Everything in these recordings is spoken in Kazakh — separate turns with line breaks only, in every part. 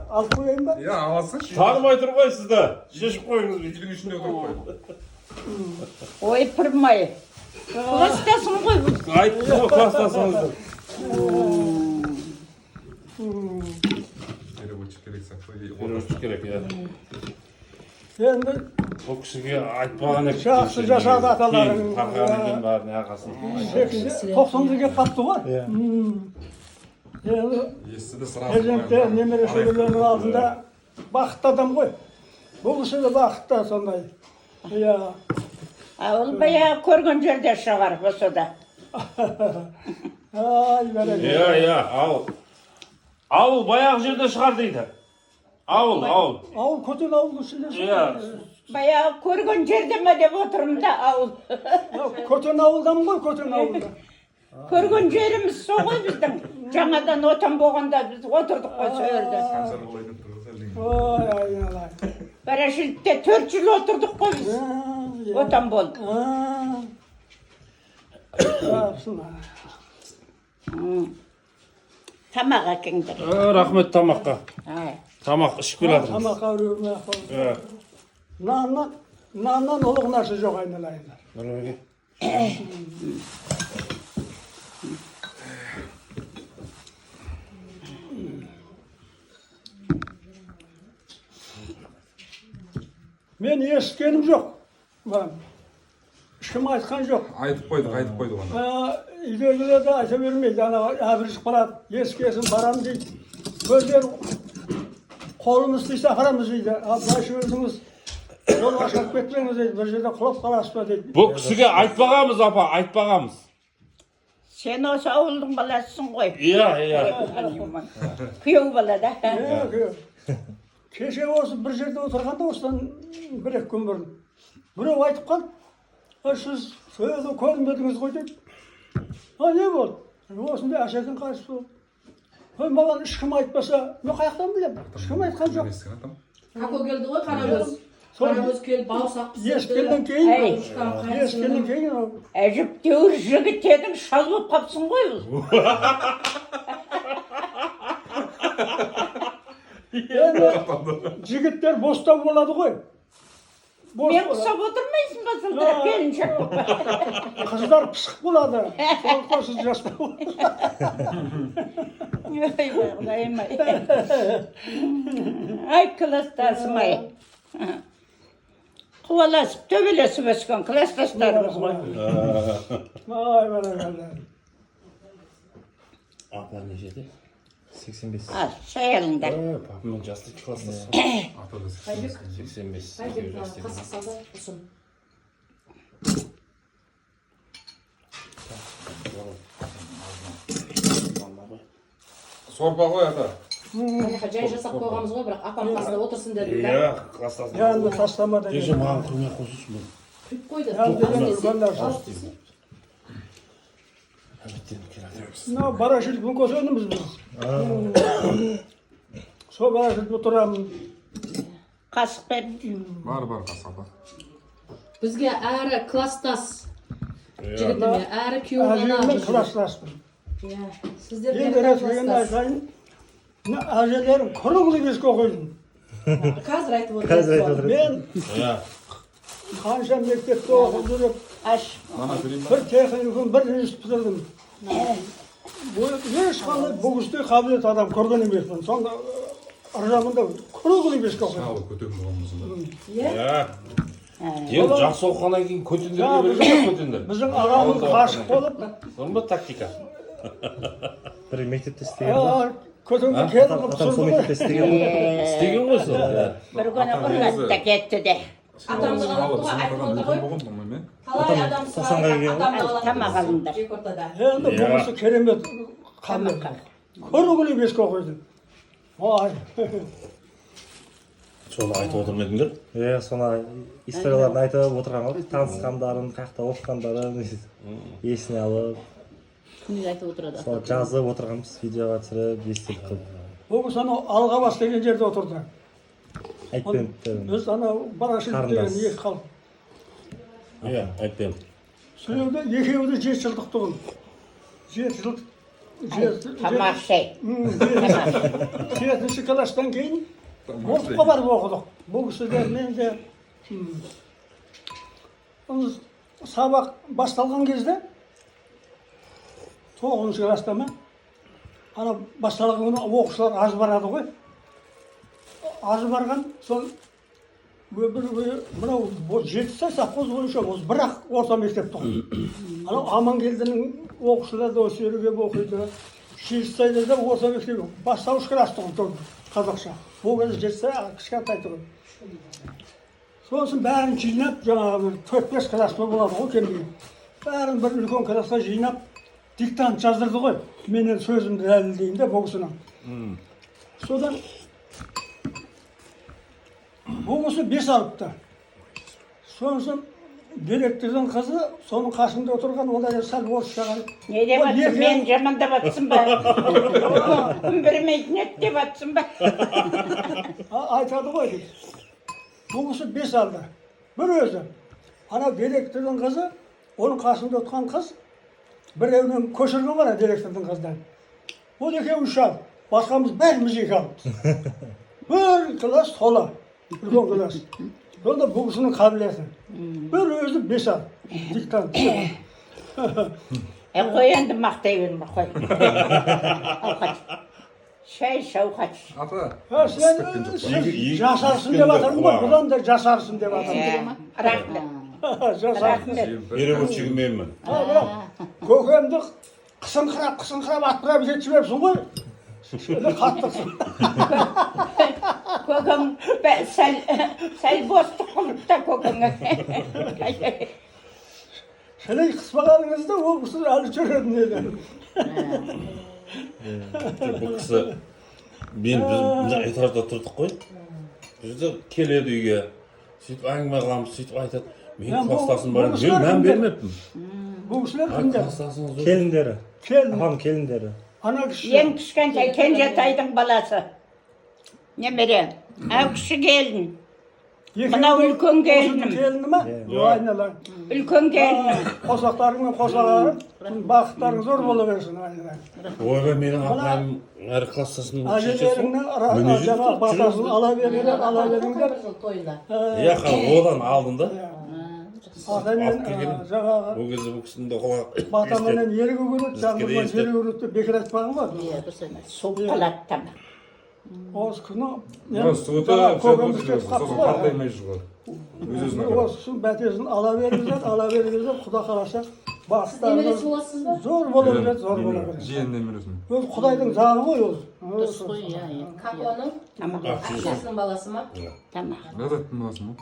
Алып қояйын ба?
Иә, аласың.
Танымай тұрмайсыз да. Шешіп қойыңыз.
Үйдің ішінде отырып қой.
Ой, пырмай. Кластасың ғой бұл.
Айттым ғой кластасыңызды.
Переводчик керек сияқты.
Переводчик керек, иә.
Енді
Бұл кісіге айтпаған ек.
жақсы жасады аталарың.
Тарқанымен бәріне ағасын.
90-ға келіп қапты ғой. Енді
Естіді сразу.
перзенттер, немере шөберелерінің алдында бақытты адам ғой. Бұл кісі де бақытты сондай. Иә.
Ол баяғы көрген жерде шығар болса да.
Ай, бәрекелді.
Иә, ауыл баяғы жерде шығар дейді. Ауыл.
Ауыл көтен ауыл ішінде
Иә.
Баяғы көрген жерде ме деп отырмын да ауыл.
Көтен ауылдан ғой, көтен ауылдан.
Көрген жеріміз со ғой біздің. Жаңадан отан болғанда біз отырдық қой сол жерде.
Концерт болайын деп тұрғыза.
Ой, айналай.
Парашютте 4 жыл отырдық қой біз. Отан болып. Тамақ әкеңдер.
Рахмет тамаққа. Тамақ ішіп келатырмыз.
Тамаққа үрмей наннан ұлық нәрсе жоқ айналайындар. Мен ескенім жоқ. Ешкім айтқан жоқ.
Айтып қойды ғана.
Үйлерге де айта бермейді. Әбірішіп қалады. Ескесін барам дейді. Көздер қолымыз тисе апарамыз дейді. Былайша өзіңіз жолға шығып кетпеңіз дейді. Bir жерде құлап қаласыз ба дейді.
Бұл кісіге айтпағамыз, апа, айтпағамыз.
Сен осы ауылдың баласысың ғой.
Иә.
Күйеу бала да.
Кеше осы бір жерде отырғанда осыдан 1-2 күн бұрын біреу айтып қалды. Сіз сөйлі көрінбедіңіз ғой дейді. Не болды? Осындай әшекең қайсы болды. Маған ешкім айтпаса, мен қаяқтан білемін? Ешкім айтқан жоқ.
Како келді ғой қарагөз. Қарагөз келіп бауырсақ пісірді.
Ескеннен кейін
Әжептәуір жігіт едің, шал болып қапсың ғой бұл.
жігіттер бостау болады ғой.
Мен құсап отырмайсың ба сонда келіншек болып?
Қыздар пысық болады. Сондықтан сіз жаспау.
Ой, Құдайым-ай. Ай, кластасым-ай. Қуаласып, төбелесіп өскен кластастарымыз ғой.
Ай, бәрекелді.
Апа не жеді?
85.
Ал, шай алыңдар.
Папамен жасты класстас. 85.
Қасық салды ұсын.
Сорпа ғой ата.
Жай жасап қойғамыз ғой, бірақ апам қасында отырсын деді.
Иә, класстас.
Жанды тастама деген.
Ежі маған құрмет қосылсын бұл.
Құйып қойды.
Мынау барашылдың көсеніміз біз. Сол барашылды тұрамын.
Қасық бер.
Бар қасапа.
Бізге әрі класстас жігітіме, әрі күйеу бала.
Әжеммен класстаспын.
Сіздерге
Енді рәсмеген айтайын. Әжелерім құрылы беске оқиын.
Қазір айтып отырмын.
Мен қанша мектепте оқып жүріп, бір техникум, бір институт бітірдім. Ешқандай бүгістей қабілет адам көрген емеспін. Сонда ыржамында құрылы беске оқиын.
Шалы көтен болғанбыз.
Иә. Енді жақсы оқығаннан кейін көтендерге берген көтендер.
Біздің ағамыз ғашық болып.
Соның ба тактика?
Бір мектепте істеген.
Көтенге келіп
Атам сол мектепте істеген.
Істеген ғой сол.
Бір күні ұрлады да кетті де.
Атамды қалыпты ғой, айтып отыр ғой. Талай адам сұрайды,
Тамақ алыңдар.
жек ортада.
Енді бұғысы керемет қабілет. Құрылы беске оқиды. Ой.
Соны айтып отырмын едіңдер?
Иә, соны историяларын айтып отырған ғой. Танысқандарын, қаяқта оқығандарын есіне алып.
Күнде айтып отырады.
Сол жазып отырғанбыз, видеоға түсіріп, естелік қылып.
Бұл анау Алғабас деген жерде отырды.
Айтпен.
Біз анау барашылды деген екі халық.
Иә, айтпен.
Сөйлеуде екеуі де 7 жылдық тұғын. 7 жыл
Тамақ ішейік.
7-ші класстан кейін орысқа барып оқыдық. Бұл кісілермен де сабақ басталған кезде 9-ші класста ма? Ана басталған күні оқушылар аз барады ғой. Аз барған сол мынау 7 сай совхоз бойынша осы бірақ орта мектеп тұғын. Анау Амангелдінің оқушылары да осы жерге оқиды. 7 сайда да орта мектеп бастауыш класс тұғын қазақша. Ол кезде 7 сай кішкентай тұғын. Сосын бәрін жинап, жаңағы 4-5 класста болады ғой кемде. Бәрін бір үлкен классқа жинап, диктант жаздырды ғой. Менен сөзімді дәлелдейін де бұл кісінің. Содан бұл кісі 5 алыпты. Сосын директордың қызы соның қасында отырған, олар сәл орысша қарап.
Не деп атсың, мен жамандап атсың ба? Күн бермейтін ет деп атсың ба?
Айтады ғой дейді. Бұл кісі 5 алды. Бір өзі. Ана директордың қызы, оның қасында отырған қыз, біреуінен көшірген ғана директордың қыздан. Ол екеуі 3 алды. Басқамыз бәріміз 2 алды. Бір класс тола. Үлкен класс. Сонда бұл кісінің қабілеті. Бір өзі 5 алды. Диктант.
Қой енді мақтай берме, қой. Ауқат. Шай шауқат.
Ата.
Сен жасарсың деп атырмын ғой, бұдан да жасарсың деп атырмын.
Рахмет.
Жасарсың.
Беремін менмін.
Көкемді қысыңқырап атқырап жетіп жіберіпсің ғой. Қаттықсың.
Көкем сәл бос тұқымда көкеңе.
Шілей қыспағаныңызда ол кісі әлі жүретін еді.
Бұл кісі біз этажда тұрдық қой. Бізді келеді үйге. Сөйтіп әңгіме қыламыз, сөйтіп айтады. Мен класстасым бар, мен мән бермеппін.
Бұл кісілер кімдер?
Келіндері.
Келін.
Ағам келіндері.
Ана кіші.
Ең кішкентай Кенжетайдың баласы. Немере. Ау кіші келін. Мынау үлкен келінім.
Келіні ма? Айналайын.
Үлкен келінім.
Қосақтарыңмен қосағарып, бақыттарың зор бола берсін.
Ойбай, менің апайым әр класстасым
Әжелеріңнің жаңа батасын ала беріңдер.
Тойына.
одан алдым да.
Атамен жаңағы
Ол кезде бұл кісінің де қолға
батаменен ерігі көреді, жаңбырдан жері көреді деп бекер айтпаған ғой.
Суып қалады тамақ.
Осы күні
Суыты сосын қартаймай жүр.
осы бәтесін ала беріңіздер, Құда қаласа
Немересі боласыз ба?
зор бола береді, зор бола береді.
Жиен немересін.
Өз Құдайдың заңы ғой ол.
Дұрыс қой, иә. Каконың әкесінің баласы ма?
Тамақ.
Ғадаттың баласы ма?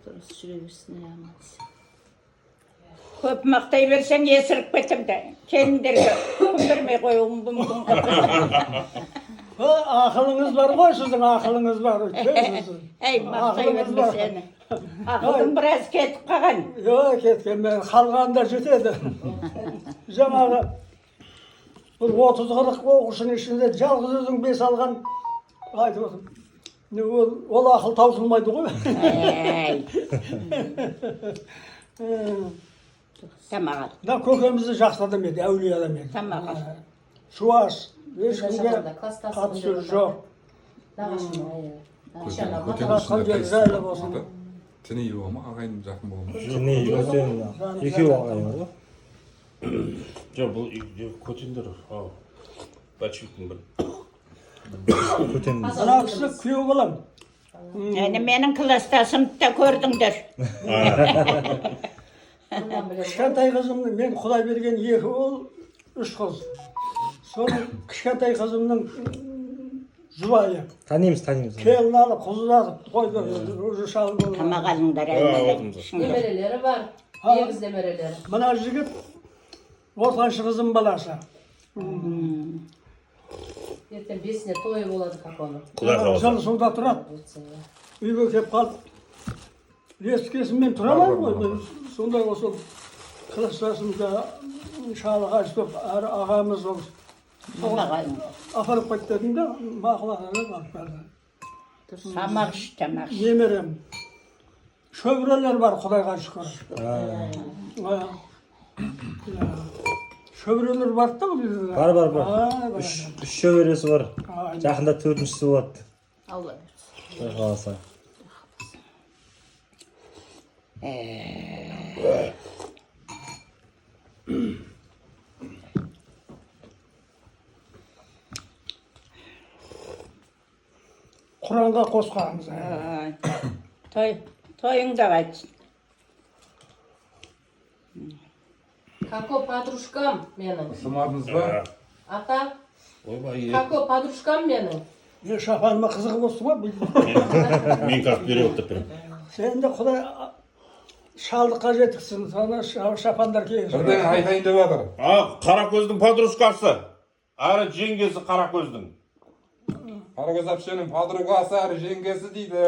Дұрыс жүре берсін,
Көп мақтай берсең есіріп кетімді. Келіндерге күн бермей қоюым мүмкін.
Ақылыңыз бар ғой, сіздің ақылыңыз бар.
Әй, мақтай берме сені. Ақылдың біраз кетіп қалған.
Кеткен, мен қалғанда жетеді. Жаңағы бұл 30-40 оқушының ішінде жалғыз өзің 5 алған айтып отырмын. Ол ақыл таусылмайды ғой.
Тамақ ал.
Да көкемізді жақсы адам еді, әулие адам еді.
Тамақ ал.
Шуаш, ешкімге қатысы жоқ.
Көтен
жайлы болсын.
Тіне үй болма, ағайын жақын болма.
Екеуі ағайын ғой.
Жоқ, бұл көтендер. Бәтшіліктің бір.
Көтен.
Ана кісі күйеу балам.
Әне менің класстасымды да көрдіңдер.
Кішкентай қызымның, мен Құдай берген 2 ұл, 3 қыз. Соның кішкентай қызымның жұбайы.
Танимыз.
Келін алып, құзыратып қойды, уже шал болды.
Тамақ алыңдар.
Немерелері бар, егіз немерелері.
Мына жігіт ортаншы қызым баласы.
Ертең 5-іне тойы болады каконың.
Жыл сонда тұрады. Үйге кеп қалып, ескесімен тұра алмаймын ғой. Сонда осы класстасымда шалы қашып, әрі ағамыз ол апарып қойды дедім де, мақұл ағалар алып берді.
Тамақ іш, тамақ іш.
Немерем. Шөбірелер бар, Құдайға шүкір. Шөберелер барды да бұл жерде.
Бар.
Бар.
Үш шөбересі бар.
Ай,
Жақында төртіншісі болады.
Алла.
Құдай қаласа.
Құранға қосқанымыз.
Тойыңда қайтсын.
Како подружкам менің.
Сымадыңыз ба?
Ата,
Ойбай,
како подружкам менің.
Шапаныма қызығы болсын ба?
мен как беріп тұрып тұрмын.
Сен де Құдай шалдыққа жетіксің. Sana шапандар кейін.
Бірден айтайын деп жатыр.
Қаракөздің подружкасы. Әрі жеңгесі Қаракөздің.
Қарагөз әпшенің подругасы әрі жеңгесі дейді.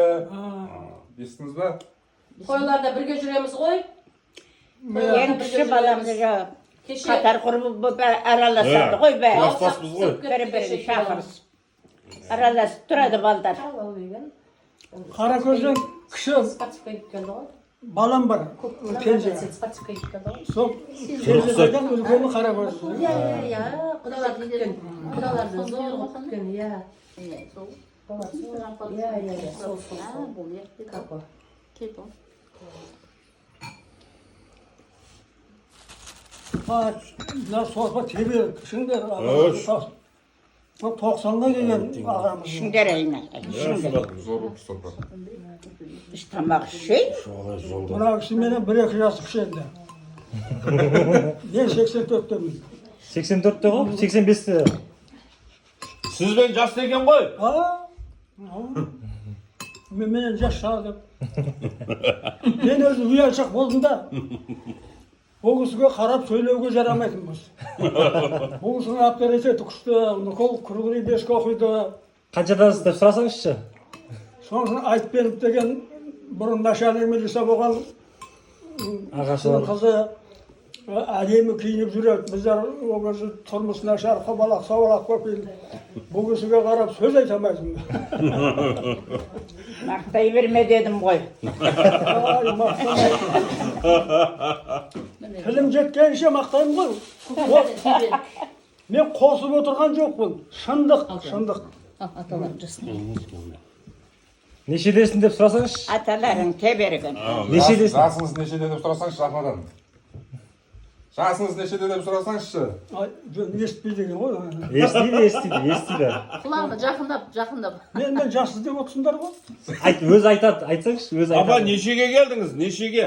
Естіңіз ба?
Қойларда бірге жүреміз ғой.
Ең кіші баламды жауап.
Кеше
Қатар құрып араласады ғой бәрі.
Класстаспыз ғой.
Бір-бірін шақырыс. Араласып тұрады балдар.
Қаракөзден кіші
спативқа кеткен ғой.
балам бар. Келже.
Спативқа кеткен ғой.
Сол келжеден үлкені Қаракөз.
Иә, құдалар күткен. Құдаларды зор күткен, иә. Иә, сол. Како?
Мына сорпа тебе кішіңдер. 90-ға келген ағамыз.
Ішіңдер әйна.
Зор болып сұрпа.
Біз тамақ ішейік.
Мына кісіменен 1-2 жас кіші енді. Мен 84-темін.
84-те ғой? 85-те.
Сізбен жас деген ғой.
Менен жас шағады. Мен өзі ұялшақ болдым да. Бұл кісіге қарап сөйлеуге жарамайтын болсын. Бұл кісінің авторитеті күшті, Никол Кругри беске оқиды.
Қаншадансыз деп сұрасаңызшы.
Сосын Айтбенов деген бұрын начальник милиция болған
Ағасы
қызы әдемі киініп жүреді. Біздер ол кезде тұрмыс нашар, қобалақ, сауалақ көп. Бұл кісіге қарап сөз айта алмайсың.
Мақтай берме дедім ғой.
Тілім жеткенше мақтаймын ғой. Мен қосып отырған жоқпын. Шындық.
Нешедесін деп сұрасаңызшы.
Аталарың теберген.
Нешедесін?
Жасыңыз нешеде деп сұрасаңызшы ападан. Жасыңыз нешеде деп сұрасаңызшы.
Естпей деген ғой.
Естиді.
Құлағына жақындап.
Мен жассыз деп отырсыңдар ғой.
Өзі айтады, айтсаңызшы, өзі айтады.
Аба, нешеге келдіңіз? Нешеге?